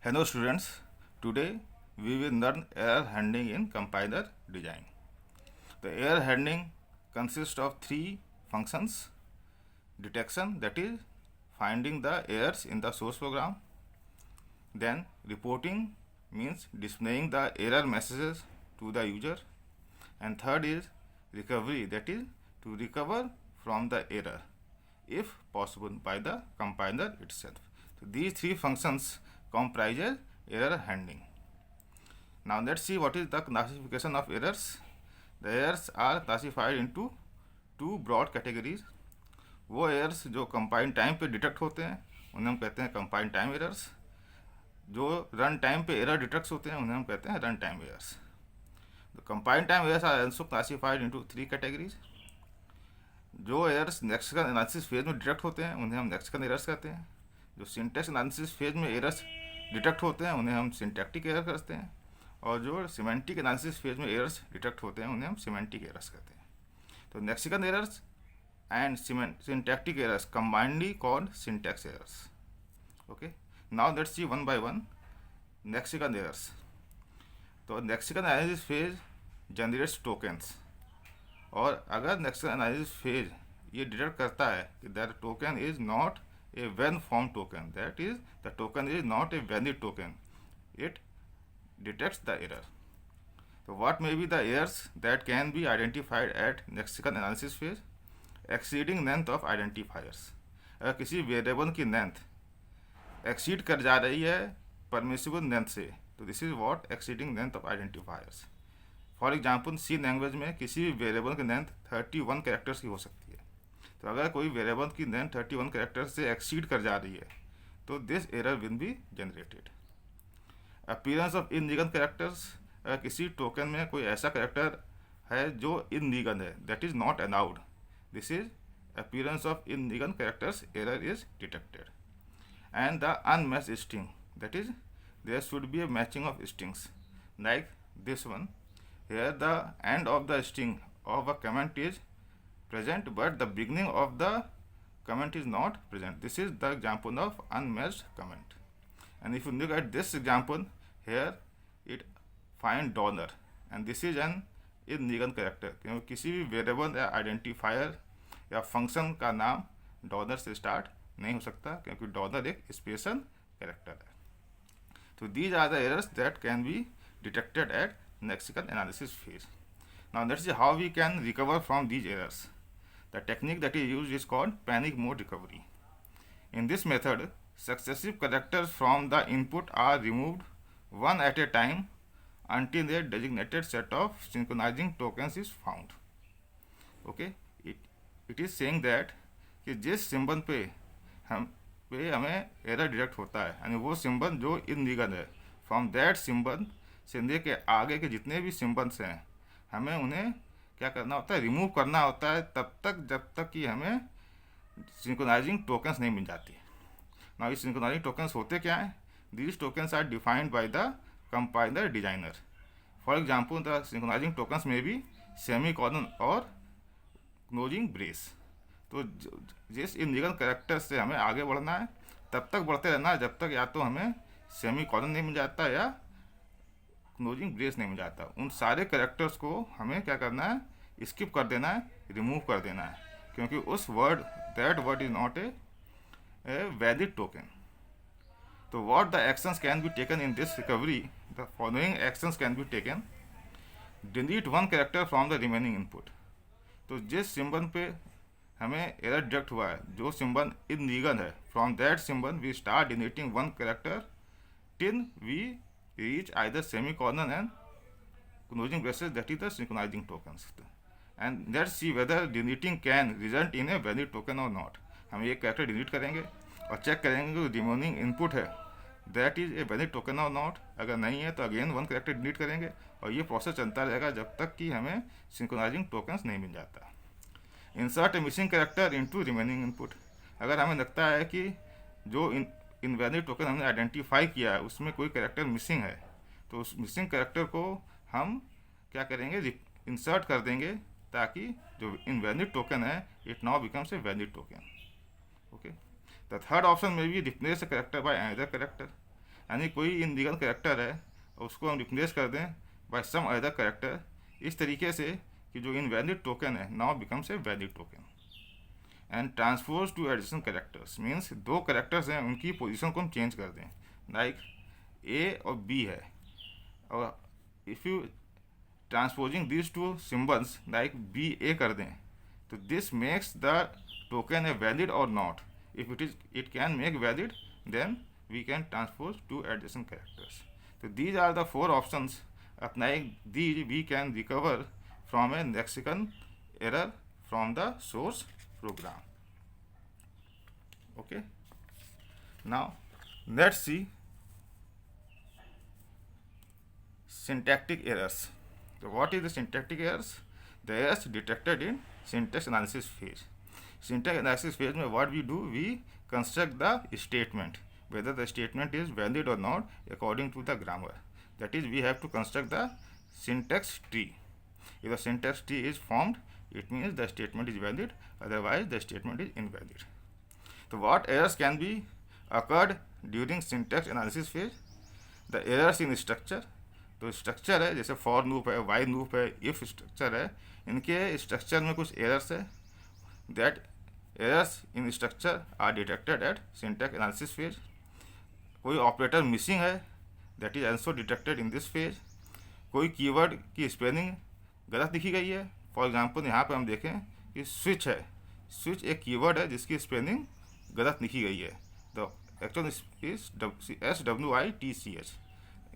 Hello students, today we will learn error handling in compiler design. The error handling consists of three functions: detection, that is finding the errors in the source program, then reporting means displaying the error messages to the user, and third is recovery, that is to recover from the error if possible by the compiler itself. So these three functions comprises error handling. Now let's see what is the classification of errors. The errors are classified into two broad categories. वो errors जो compile time पे detect होते हैं उन्हें हम कहते हैं compile time errors. जो रन टाइम पे एरर डिटेक्ट होते हैं उन्हें हम कहते हैं run time errors. The compile time errors are also classified into three categories. जो एरर्स लेक्सिकल एनालिसिस फेज में डिटेक्ट होते हैं उन्हें हम लेक्सिकल एरर्स कहते हैं. जो सिंटैक्स एनालिसिस फेज में एरर्स डिटेक्ट होते हैं उन्हें हम सिंटैक्टिक एरर कहते हैं, और जो सिमेंटिक एनालिसिस फेज में एरर्स डिटेक्ट होते हैं उन्हें हम सिमेंटिक एरर्स कहते हैं. तो lexical errors and syntactic errors combinedly called syntax errors. Okay, now let's see one by one lexical errors. तो lexical analysis phase generates tokens, और अगर lexical analysis phase ये डिटेक्ट करता है कि that token is not a well formed token, that is the token is not a valid token, it detects the error. So what may be the errors that can be identified at lexical analysis phase? Exceeding length of identifiers. अगर किसी variable की length exceed कर जा रही है permissible length से, तो this is what exceeding length of identifiers. For example C language में किसी भी वेरिएबल की लेंथ 31 कैरेक्टर्स की हो सकती है. तो अगर कोई वेरिएबल की लेंथ 31 कैरेक्टर्स से एक्सीड कर जा रही है तो this error will be generated. Appearance of illegal characters. अगर किसी टोकन में कोई ऐसा कैरेक्टर है जो इनलीगल है, that is not allowed, this is appearance of illegal characters error is detected. And the unmatched string, that is there should be a matching of strings like this one. Here the end of the string of a comment is present but the beginning of the comment is not present. This is the example of unmatched comment. And if you look at this example, here it find dollar and this is an illegal character, क्योंकि किसी भी variable या identifier या function का नाम dollar से start नहीं हो सकता, क्योंकि डॉलर एक स्पेशल कैरेक्टर है. तो these are the errors that can be detected at lexical analysis phase. Now let's see how we can recover from these errors. The technique that is used is called panic mode recovery. In this method successive characters from the input are removed one at a time until a designated set of synchronizing tokens is found. Okay, it is saying that कि जिस symbol पे हमें error detect होता है यानी वो symbol जो illegal है, फ्रॉम दैट सिंबल से लेके आगे के जितने भी सिंबल्स हैं हमें उन्हें क्या करना होता है, रिमूव करना होता है तब तक जब तक कि हमें सिंक्रोनाइजिंग टोकन्स नहीं मिल जाती. ना ये सिंक्रोनाइजिंग टोकन्स होते क्या हैं? These tokens are defined by the compiler designer. For example, the synchronizing tokens may be semicolon और closing brace. तो जिस इनलीगल कैरेक्टर से हमें आगे बढ़ना है तब तक बढ़ते रहना है जब तक या तो हमें सेमीकॉलन नहीं मिल जाता या क्लोजिंग ब्रेस नहीं मिल जाता. उन सारे कैरेक्टर्स को हमें क्या करना है, स्किप कर देना है, रिमूव कर देना है, क्योंकि उस word that word is not a valid token. So what the actions can be taken in this recovery? The following actions can be taken. Delete one character from the remaining input. तो जिस symbol पे हमें error detect हुआ है, जो symbol illegal है, from that symbol we start deleting one character till we reach either semicolon and closing braces, that is the synchronizing tokens. And let's see whether deleting can result in a valid token और not. हम एक character delete करेंगे और check करेंगे कि remaining input है that is a valid token और not. अगर नहीं है तो अगेन वन कैरेक्टर डिलीट करेंगे और ये प्रोसेस चलता रहेगा जब तक कि हमें सिंक्रोनाइजिंग टोकन्स नहीं मिल जाता. Insert a missing character into remaining input. अगर हमें लगता है कि जो इनवैलिड टोकन हमने आइडेंटिफाई किया है उसमें कोई कैरेक्टर मिसिंग है, तो उस मिसिंग कैरेक्टर को हम क्या करेंगे, इंसर्ट कर देंगे ताकि जो इनवैलिड टोकन है it now becomes a valid token. Okay. The third option may be replace a character by another character. यानी कोई इनलीगल कैरेक्टर है उसको हम रिप्लेस कर दें बाय सम अदर कैरेक्टर, इस तरीके से कि जो इनवैलिड टोकन है now becomes a valid token. And transpose two additional characters means दो कैरेक्टर्स हैं उनकी पोजीशन को हम चेंज कर दें, लाइक ए और बी है, और if you transposing this two symbols like B A कर दें, तो this makes the token a valid और not. If it can make valid, then we can transpose to adjacent characters. So these are the four options. Applying these we can recover from a lexical error from the source program. Okay, now let's see syntactic errors. So what is the syntactic errors? The errors detected in syntax analysis phase. Syntax analysis phase में what we do, we construct the statement whether the statement is valid or not according to the grammar. That is, we have to construct the syntax tree. If the syntax tree is formed, it means the statement is valid, otherwise the statement is invalid. So what errors can be occurred during syntax analysis phase? The errors in structure. तो structure है जैसे for loop है, while loop है, if structure है, इनके structure में कुछ errors है। That errors in structure are detected at syntax analysis phase. कोई ऑपरेटर मिसिंग है, that is also detected in this phase. कोई कीवर्ड की स्पेलिंग गलत लिखी गई है, फॉर एग्जांपल यहाँ पे हम देखें कि स्विच है, स्विच एक कीवर्ड है जिसकी स्पेलिंग गलत लिखी गई है, the actual is SWITCH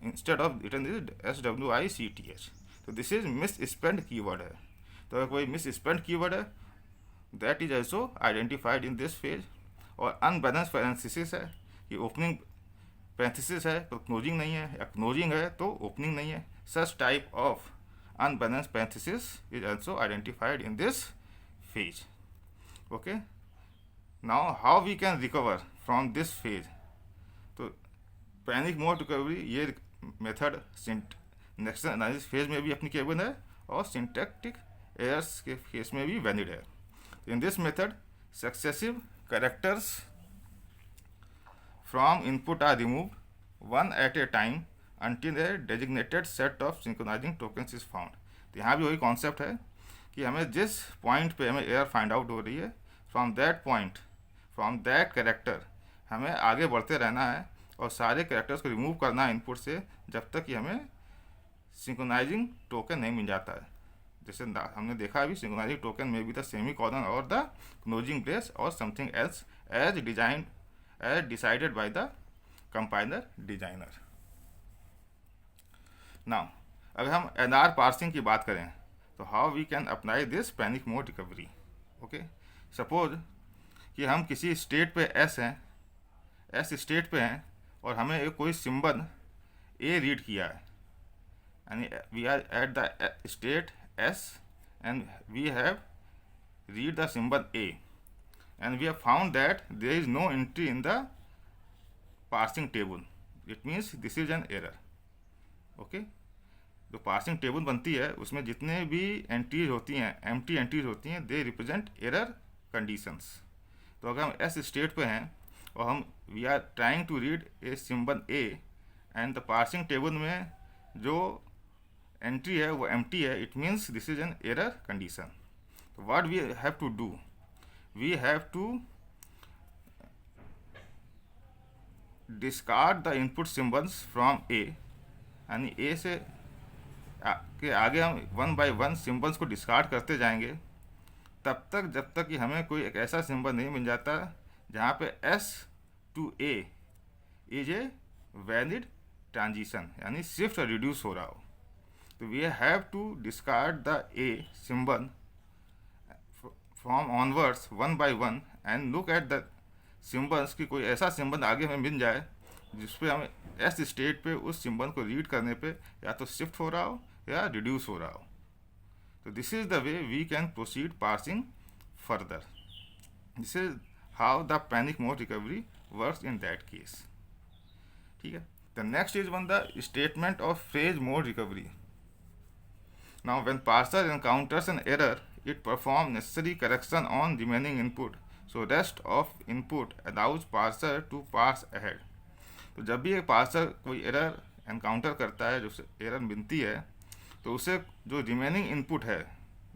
instead of written is SWICTH. तो this is miss spend keyword है। तो अगर कोई मिस स्पेंड कीवर्ड है, that is also identified in this phase. और अनबैलेंस पैरेंथेसिस है कि ओपनिंग पैरेंथेसिस है तो क्लोजिंग नहीं है, या क्लोजिंग है तो ओपनिंग नहीं है। Such type of unbalance parenthesis is also identified in this phase. Okay, now how we can recover from this phase. तो पैनिक मोड रिकवरी ये मेथड नेक्स्ट एनालिसिस फेज में भी एप्लीकेबल है और सिंटैक्टिक एरर्स के case में भी valid है। In this method successive characters from input are remove one at a time until a designated set of synchronizing tokens is found. तो यहाँ भी वही कॉन्सेप्ट है कि हमें जिस पॉइंट पे हमें एरर फाइंड आउट हो रही है, from that point, from that character हमें आगे बढ़ते रहना है और सारे कैरेक्टर्स को रिमूव करना है इनपुट से जब तक कि हमें सिंक्रोनाइजिंग टोकन नहीं मिल जाता है। जैसे हमने देखा अभी, सिंक्रोनाइजिंग टोकन में भी द सेमी कॉलन और द क्लोजिंग ब्रेस और something else as decided by the compiler designer. Now अगर हम एनआर पार्सिंग की बात करें तो how we can apply this panic mode recovery. Okay, suppose कि हम किसी स्टेट पे एस हैं, एस स्टेट पे हैं और हमें एक कोई सिंबल ए रीड किया है, यानी we are at the state S and we have read the symbol A and we have found that there is no entry in the parsing table, it means this is an error. Okay, जो parsing table बनती है उसमें जितने भी entries होती हैं, empty entries होती हैं, दे रिप्रेजेंट एरर कंडीशंस। तो अगर हम एस स्टेट पे हैं और हम we are trying to read a symbol A and the parsing table में जो एंट्री है वो एम्प्टी है, it means this is an error condition. तो what we have to do, we have to discard the input symbols from A, यानी A से के आगे हम वन बाय वन सिंबल्स को डिस्कार्ड करते जाएंगे तब तक जब तक कि हमें कोई एक ऐसा सिंबल नहीं मिल जाता जहाँ पे S to A is a valid transition, यानी शिफ्ट और रिड्यूस हो रहा हो। तो we have to discard the A symbol from onwards one by one and look at the symbols कि कोई ऐसा सिंबल आगे हमें मिल जाए जिस पे हमें एस स्टेट पे उस सिंबल को रीड करने पे या तो शिफ्ट हो रहा हो या रिड्यूस हो रहा हो। तो this is the way we can proceed parsing further. This is how the panic mode recovery works in that case. ठीक है, the next is one the statement of phrase mode recovery. Now when parser encounters an error it perform necessary correction on remaining input, so rest of input allows parser to parse ahead. तो तो जब भी एक parser कोई error encounter करता है, जो error मिलती है, तो उसे जो रिमेनिंग इनपुट है,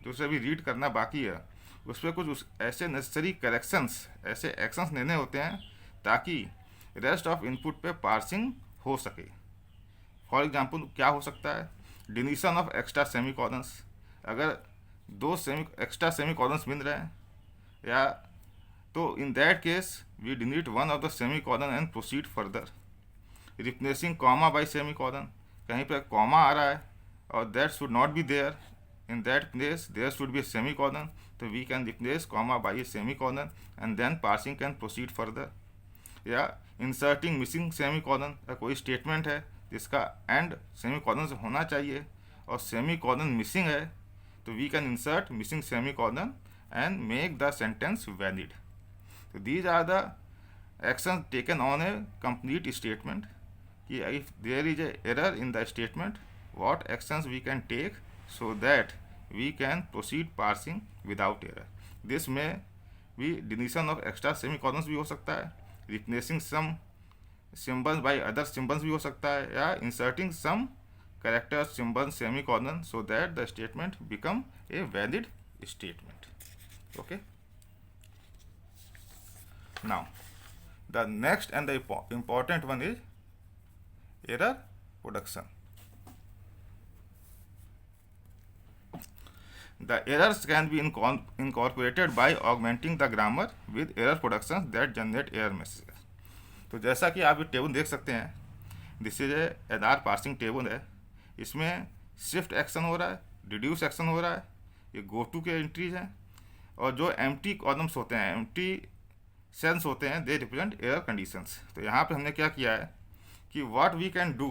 जो उसे अभी रीड करना बाकी है, उस पर कुछ ऐसे नेसेसरी करेक्शंस, ऐसे एक्शंस लेने होते हैं ताकि रेस्ट ऑफ इनपुट पे पार्सिंग हो सके। फॉर एग्जांपल क्या हो सकता है, deletion of extra semi colons, अगर दो एक्स्ट्रा सेमी कॉलन्स मिल रहे हैं, या तो in that case we delete one of the semicolon and proceed further. Replacing comma by semicolon, कहीं पर कॉमा आ रहा है और that should not be there, in that place there should be a semicolon, so we can replace comma by a semicolon and then parsing can proceed further। या inserting missing semicolon, कोई statement है जिसका and semicolon से होना चाहिए और semicolon missing है, तो we can insert missing semicolon and make the sentence valid. तो these are the action taken on a complete statement, कि if there is a error in the statement, what actions we can take so that we can proceed parsing without error। this may be deletion of extra semicolons भी हो सकता है, replacing some symbols by other symbols भी हो सकता है, या inserting some character symbol semicolon so that the statement become a valid statement। okay, now the next and the important one is error production। The errors can be incorporated by augmenting the grammar with error productions that generate error messages। तो जैसा कि आप ये table देख सकते हैं, this is a LR parsing table है। इसमें शिफ्ट एक्शन हो रहा है, रिड्यूस एक्शन हो रहा है, ये गो टू के एंट्रीज हैं, और जो एम्प्टी कॉलम्स होते हैं, एम्प्टी सेल्स होते हैं, दे रिप्रेजेंट एरर कंडीशंस। तो यहाँ पे हमने क्या किया है कि what we can do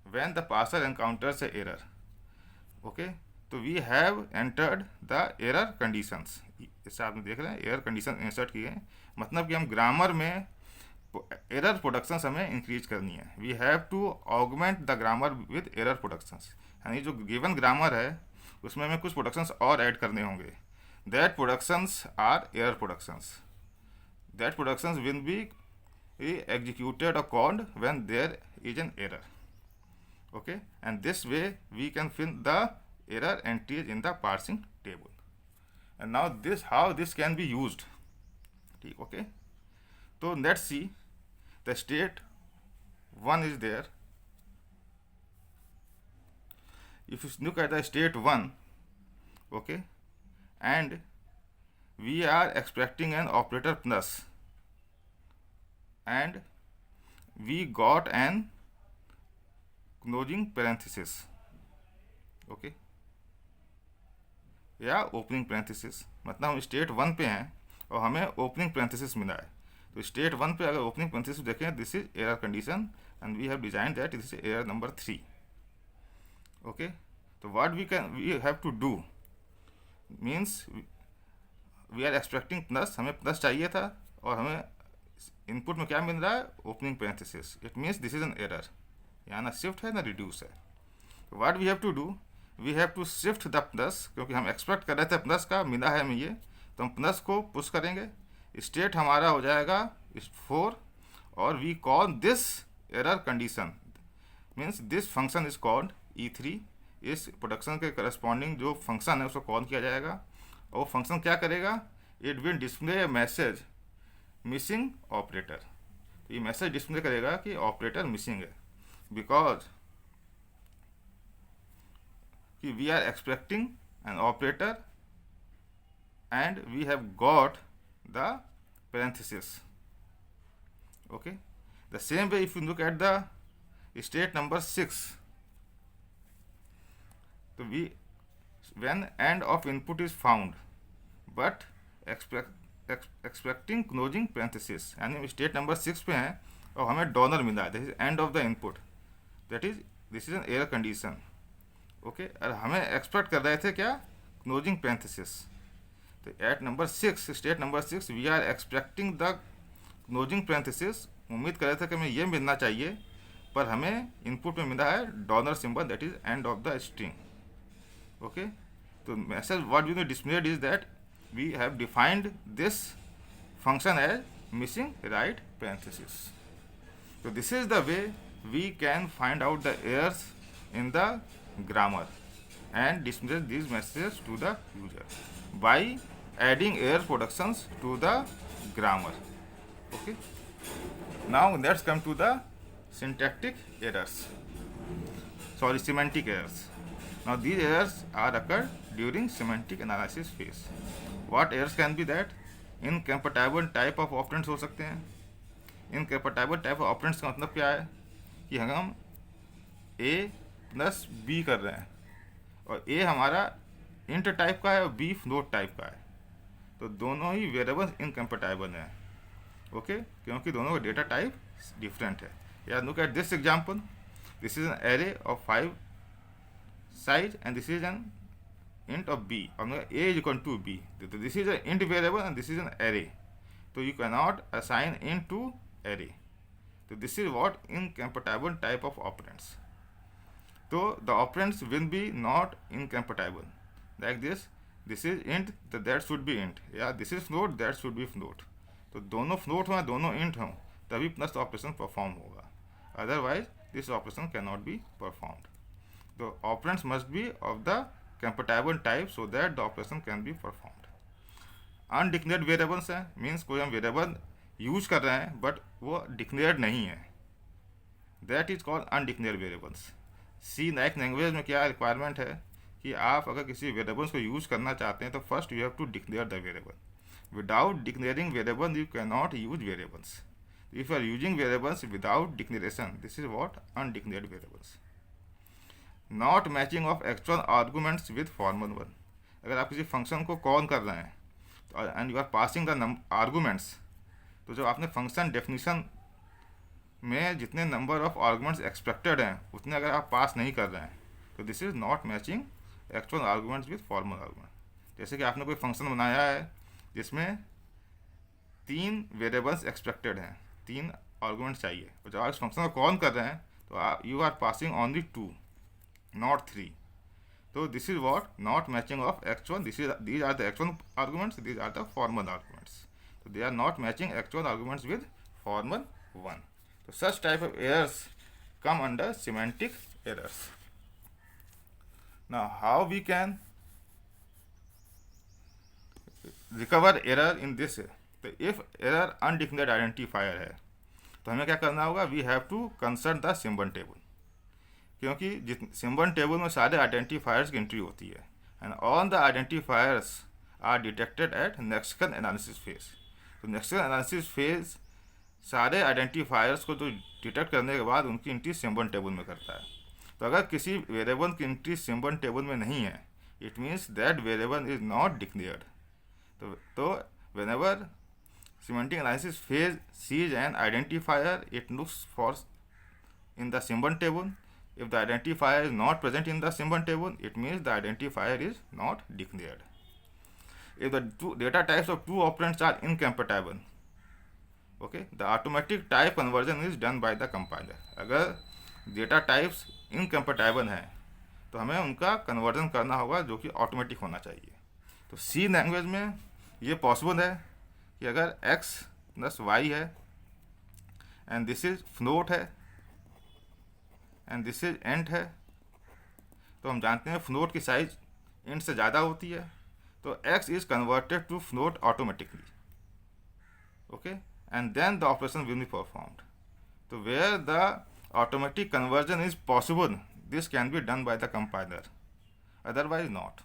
when the parser encounters a error. Okay, तो we have entered the error conditions. जैसे आपने देख रहे हैं एरर कंडीशन इंसर्ट किए हैं, मतलब कि हम ग्रामर में एरर प्रोडक्शंस हमें इंक्रीज करनी है। We have to augment the grammar with error productions, यानी जो गिवन ग्रामर है उसमें हमें कुछ प्रोडक्शंस और ऐड करने होंगे। That productions are error productions. That productions will be executed और called when there is an error. Okay, and this way we can fill the error entries in the parsing table। and now how this can be used। ठीक, okay, so let's see the state 1 is there। if you look at the state 1, okay, and we are expecting an operator plus, and we got an closing parenthesis, okay, या opening parenthesis, मतलब हम state 1 पे हैं और हमें opening parenthesis मिला है। तो स्टेट 1 पे अगर ओपनिंग पैरेंथेसिस देखें, this is error condition and we have design that this is error number 3। Okay, तो what we have to do means we are expecting plus, हमें प्लस चाहिए था और हमें इनपुट में क्या मिल रहा है, opening parenthesis. It means this is an error, यहाँ ना शिफ्ट है ना रिड्यूस है। तो what we have to do, we have to shift the plus, क्योंकि हम एक्सपेक्ट कर रहे थे प्लस का, मिला है हमें ये, तो हम प्लस को पुश करेंगे। स्टेट हमारा हो जाएगा 4 और we call this error condition, means this function is called E3। इस प्रोडक्शन के करस्पॉन्डिंग जो फंक्शन है उसको कॉल किया जाएगा और वो फंक्शन क्या करेगा, it will display A message missing operator. तो ये मैसेज डिस्प्ले करेगा कि ऑपरेटर मिसिंग है, because we are expecting an operator and we have got the parenthesis। okay, the same way if you look at the state number 6, so when end of input is found but expecting closing parenthesis, यानी state number 6 पे हैं और हमें dollar मिला है, this is end of the input, that is this is an error condition. Okay, और हमें expect कर रहे थे क्या, क्लोजिंग पैरेंथेसिस। तो at number 6, state number 6, we are expecting the closing parenthesis. उम्मीद कर रहे थे कि हमें ये मिलना चाहिए, पर हमें इनपुट में मिला है dollar symbol, that is end of the string. Okay, तो message what we displayed is that we have defined this function as missing right parenthesis. So this is the way we can find out the errors in the grammar and dismiss these messages to the user by adding error productions to the grammar. Okay. Now let's come to the semantic errors. Now these errors are occurred during semantic analysis phase. What errors can be that? Incompatible type of operands हो सकते हैं. Incompatible type of operands का मतलब क्या है कि हम a plus b कर रहे हैं और a हमारा इंट टाइप का है और b फ्लोट टाइप का है, तो दोनों ही वेरिएबल्स इनकम्पैटिबल हैं. ओके, क्योंकि दोनों का डेटा टाइप डिफरेंट है. या look at this example. This is an array of 5 size and this is N int of b, or a is equal to b. This is an int variable and this is an array, so you cannot assign int to array. So this is what incompatible type of operands. So the operands will be not incompatible. Like this is int, so that should be int. Yeah, this is float, that should be float. तो दोनों float हों दोनों int हों तभी plus operation perform होगा, otherwise this operation can not be performed. The operands must be of the compatible type so that the operation can be performed. Undeclared variables हैं, means कोई हम वेरिएबल यूज कर रहे हैं but वो declared नहीं है, that is called undeclared variables. C like language में क्या रिक्वायरमेंट है कि आप अगर किसी वेरिएबल्स को यूज करना चाहते हैं तो first you have to declare the variable. Without declaring variable you can not use variables. If you are using variables without declaration, this is what undeclared variables. Not matching of actual arguments with formal one. अगर आप किसी function को call कर रहे हैं and you are passing the arguments, तो जो आपने फंक्शन डेफिनेशन में जितने नंबर ऑफ आर्गूमेंट्स एक्सपेक्टेड हैं उतने अगर आप पास नहीं कर रहे हैं तो this is not matching actual arguments with formal argument. जैसे कि आपने कोई फंक्शन बनाया है जिसमें 3 वेरिएबल्स एक्सपेक्टेड हैं, 3 आर्गूमेंट्स चाहिए, और जब आप इस फंक्शन को कॉल कर रहे हैं तो you are passing only 2 not 3. So this is what not matching of actual. These are the actual arguments, these are the formal arguments. So they are not matching actual arguments with formal one. So such type of errors come under semantic errors. Now how we can recover error in this? So if error undeclared identifier है तो हमें क्या करना होगा? We have to consult the symbol table, क्योंकि symbol table में सारे identifiers की एंट्री होती है and all the identifiers are detected at lexical analysis phase. तो लेक्सिकल एनालिसिस फेज सारे आइडेंटिफायर्स को तो डिटेक्ट करने के बाद उनकी एंट्री सिम्बल टेबल में करता है. तो अगर किसी वेरिएबल की एंट्री सिम्बल टेबल में नहीं है, it means that variable is not declared. तो whenever semantic analysis phase sees an identifier, it looks for in the symbol table. If the identifier is not present in the symbol table, it means the identifier is not declared. If the two data types of two operands are incompatible, okay, the automatic type conversion is done by the compiler. अगर data types incompatible हैं तो हमें उनका conversion करना होगा जो कि automatic होना चाहिए. तो C लैंग्वेज में ये पॉसिबल है कि अगर x प्लस y है एंड दिस इज फ्लोट है एंड दिस इज एंट है, तो हम जानते हैं फ्लोट की साइज इंट से ज़्यादा होती है, तो x is converted to float automatically. Okay, and then the operation will be performed. तो where the automatic conversion is possible, this can be done by the compiler, otherwise not.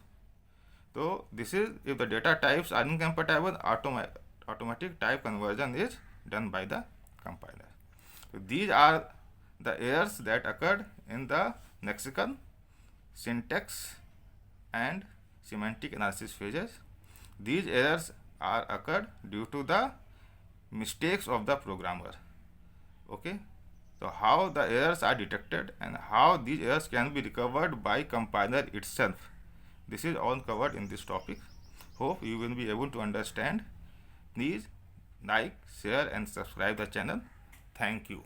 तो this is if the data types are incompatible, automatic type conversion is done by the compiler. So these are the errors that occurred in the lexical, syntax and semantic analysis phases. These errors are occurred due to the mistakes of the programmer. Okay, so how the errors are detected and how these errors can be recovered by compiler itself, this is all covered in this topic. Hope you will be able to understand. Please like, share and subscribe the channel. Thank you.